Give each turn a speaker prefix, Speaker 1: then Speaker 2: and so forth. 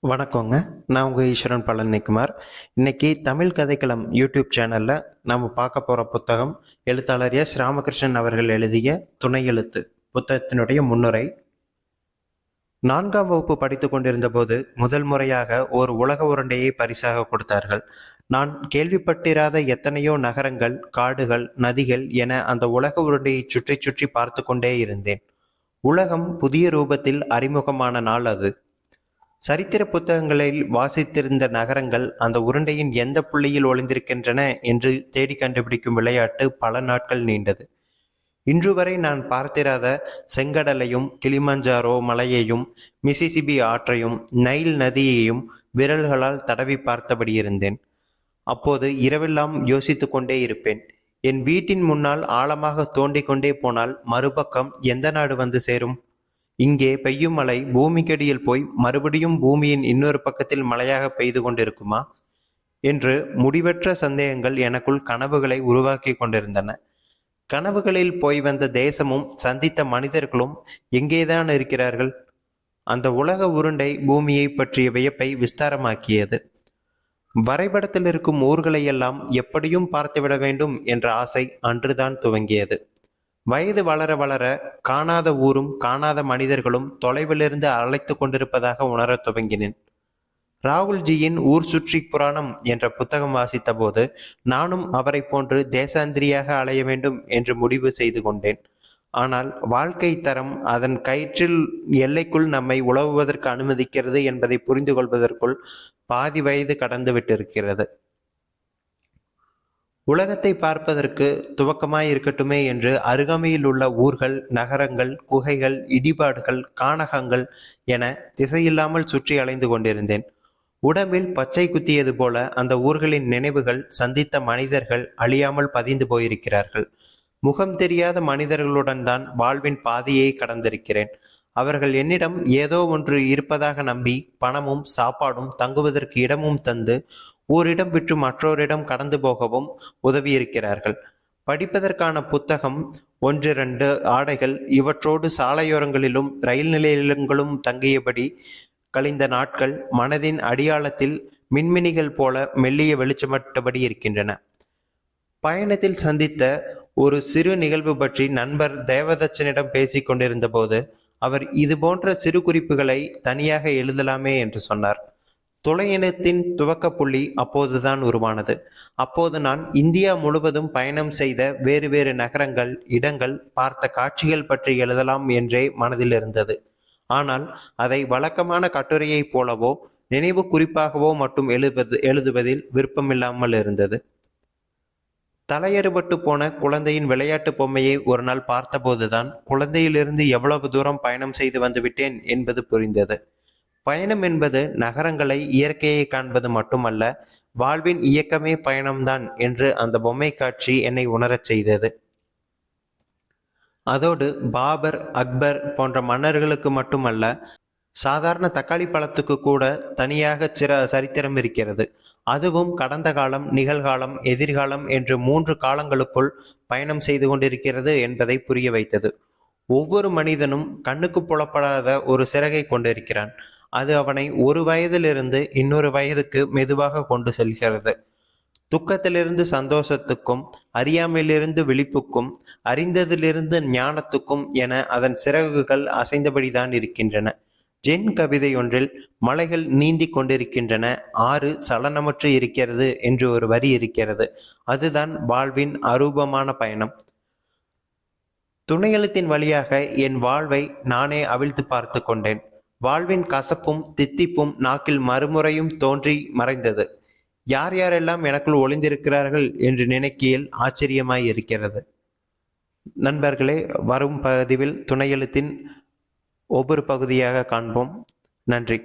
Speaker 1: வணக்கங்க. நான் உங்கள் ஈஸ்வரன் பழனிக்குமார். இன்னைக்கு தமிழ் கதைக்களம் யூடியூப் சேனலில் நம்ம பார்க்க போகிற புத்தகம் எழுத்தாளர் எஸ் ராமகிருஷ்ணன் அவர்கள் எழுதிய துணை எழுத்து புத்தகத்தினுடைய முன்னுரை. 4ஆம் வகுப்பு படித்து கொண்டிருந்த போது முதல் முறையாக ஒரு உலக உருண்டையை பரிசாக கொடுத்தார்கள். நான் கேள்விப்பட்டிராத எத்தனையோ நகரங்கள், காடுகள், நதிகள் என அந்த உலக உருண்டையை சுற்றி சுற்றி பார்த்து கொண்டே இருந்தேன். உலகம் புதிய ரூபத்தில் அறிமுகமான நாள் அது. சரித்திர புத்தகங்களில் வாசித்திருந்த நகரங்கள் அந்த உருண்டையின் எந்த புள்ளியில் ஒளிந்திருக்கின்றன என்று தேடி கண்டுபிடிக்கும் விளையாட்டு பல நாட்கள் நீண்டது. இன்று வரை நான் பார்த்திராத செங்கடலையும், கிளிமஞ்சாரோ மலையையும், மிசிசிபி ஆற்றையும், நைல் நதியையும் விரல்களால் தடவி பார்த்தபடி இருந்தேன். அப்போது இரவெல்லாம் யோசித்து கொண்டே இருப்பேன். என் வீட்டின் முன்னால் ஆழமாக தோண்டிக் கொண்டே போனால் மறுபக்கம் எந்த நாடு வந்து சேரும்? இங்கே பெய்யும் மழை பூமிக்கடியில் போய் மறுபடியும் பூமியின் இன்னொரு பக்கத்தில் மழையாக பெய்து கொண்டிருக்குமா என்று முடிவற்ற சந்தேகங்கள் எனக்குள் கனவுகளை உருவாக்கி கொண்டிருந்தன. கனவுகளில் போய் வந்த தேசமும் சந்தித்த மனிதர்களும் எங்கேதான் இருக்கிறார்கள்? அந்த உலக உருண்டை பூமியை பற்றிய வியப்பை விஸ்தாரமாக்கியது. வரைபடத்தில் இருக்கும் ஊர்களையெல்லாம் எப்படியும் பார்த்துவிட வேண்டும் என்ற ஆசை அன்றுதான் துவங்கியது. வயது வளர வளர காணாத ஊரும் காணாத மனிதர்களும் தொலைவிலிருந்து அழைத்து கொண்டிருப்பதாக உணரத் துவங்கினேன். ராகுல்ஜியின் ஊர் சுற்றி புராணம் என்ற புத்தகம் வாசித்த போது நானும் அவரை போன்று தேசாந்திரியாக அலைய வேண்டும் என்று முடிவு செய்து கொண்டேன். ஆனால் வாழ்க்கை தரம் அதன் கயிற்றில் எல்லைக்குள் நம்மை உழவுவதற்கு அனுமதிக்கிறது என்பதை புரிந்து கொள்வதற்குள் பாதி வயது கடந்து விட்டிருக்கிறது. உலகத்தை பார்ப்பதற்கு துவக்கமாய் இருக்கட்டுமே என்று அருகாமையில் உள்ள ஊர்கள், நகரங்கள், குகைகள், இடிபாடுகள், கானகங்கள் என திசையில்லாமல் சுற்றி அலைந்து கொண்டிருந்தேன். உடம்பில் பச்சை குத்தியது போல அந்த ஊர்களின் நினைவுகள், சந்தித்த மனிதர்கள் அழியாமல் பதிந்து போயிருக்கிறார்கள். முகம் தெரியாத மனிதர்களுடன் தான் வாழ்வின் பாதையை கடந்திருக்கிறேன். அவர்கள் என்னிடம் ஏதோ ஒன்று இருப்பதாக நம்பி பணமும் சாப்பாடும் தங்குவதற்கு இடமும் தந்து ஓரிடம் விட்டு மற்றோரிடம் கடந்து போகவும் உதவியிருக்கிறார்கள். படிப்பதற்கான புத்தகம், 1-2 ஆடைகள், இவற்றோடு சாலையோரங்களிலும் ரயில் நிலையங்களும் தங்கியபடி கழிந்த நாட்கள் மனதின் அடியாளத்தில் மின்மினிகள் போல மெல்லிய வெளிச்சமட்டபடி இருக்கின்றன. பயணத்தில் சந்தித்த ஒரு சிறு நிகழ்வு பற்றி நண்பர் தேவதச்சனிடம் பேசிக் கொண்டிருந்த போது அவர் இது போன்ற சிறு குறிப்புகளை தனியாக எழுதலாமே என்று சொன்னார். தொலையினத்தின் துவக்க புள்ளி அப்போதுதான் உருவானது. அப்போது நான் இந்தியா முழுவதும் பயணம் செய்த வேறு வேறு நகரங்கள், இடங்கள், பார்த்த காட்சிகள் பற்றி எழுதலாம் என்றே மனதில் இருந்தது. ஆனால் அதை வழக்கமான கட்டுரையைப் போலவோ நினைவு குறிப்பாகவோ மட்டும் எழுதுவதில் விருப்பமில்லாமல் இருந்தது. தலையறுபட்டு போன குழந்தையின் விளையாட்டு பொம்மையை ஒரு நாள் பார்த்தபோதுதான் குழந்தையிலிருந்து எவ்வளவு தூரம் பயணம் செய்து வந்துவிட்டேன் என்பது புரிந்தது. பயணம் என்பது நகரங்களை, இயற்கையை காண்பது மட்டுமல்ல, வாழ்வின் இயக்கமே பயணம்தான் என்று அந்த பொம்மை காட்சி என்னை உணரச் செய்தது. அதோடு பாபர், அக்பர் போன்ற மன்னர்களுக்கு மட்டுமல்ல, சாதாரண தக்காளி பழத்துக்கு கூட தனியாக சரித்திரம் இருக்கிறது. அதுவும் கடந்த காலம், நிகழ்காலம், எதிர்காலம் என்று 3 காலங்களுக்குள் பயணம் செய்து கொண்டிருக்கிறது என்பதை புரிய வைத்தது. ஒவ்வொரு மனிதனும் கண்ணுக்கு புலப்படாத ஒரு சிறகை கொண்டிருக்கிறான். அது அவனை ஒரு வயதிலிருந்து இன்னொரு வயதுக்கு மெதுவாக கொண்டு செல்கிறது. துக்கத்திலிருந்து சந்தோஷத்துக்கும், அறியாமையிலிருந்து விழிப்புக்கும், அறிந்ததிலிருந்து ஞானத்துக்கும் என அதன் சிறகுகள் அசைந்தபடிதான் இருக்கின்றன. ஜென் கவிதை ஒன்றில் மலைகள் நீந்தி கொண்டிருக்கின்றன, ஆறு சலனமற்று இருக்கிறது என்று ஒரு வரி இருக்கிறது. அதுதான் வாழ்வின் அரூபமான பயணம். துணையெழுத்தின் வழியாக என் வாழ்வை நானே அவிழ்த்து பார்த்து கொண்டேன். வாழ்வின் கசப்பும் தித்திப்பும் நாக்கில் மறுமுறையும் தோன்றி மறைந்தது. யார் யாரெல்லாம் எனக்குள் ஒளிந்திருக்கிறார்கள் என்று நினைக்கையில் ஆச்சரியமாய் இருக்கிறது. நண்பர்களே, வரும் பதிவில் துணையெழுத்தின் ஒவ்வொரு பகுதியாக காண்போம். நன்றி.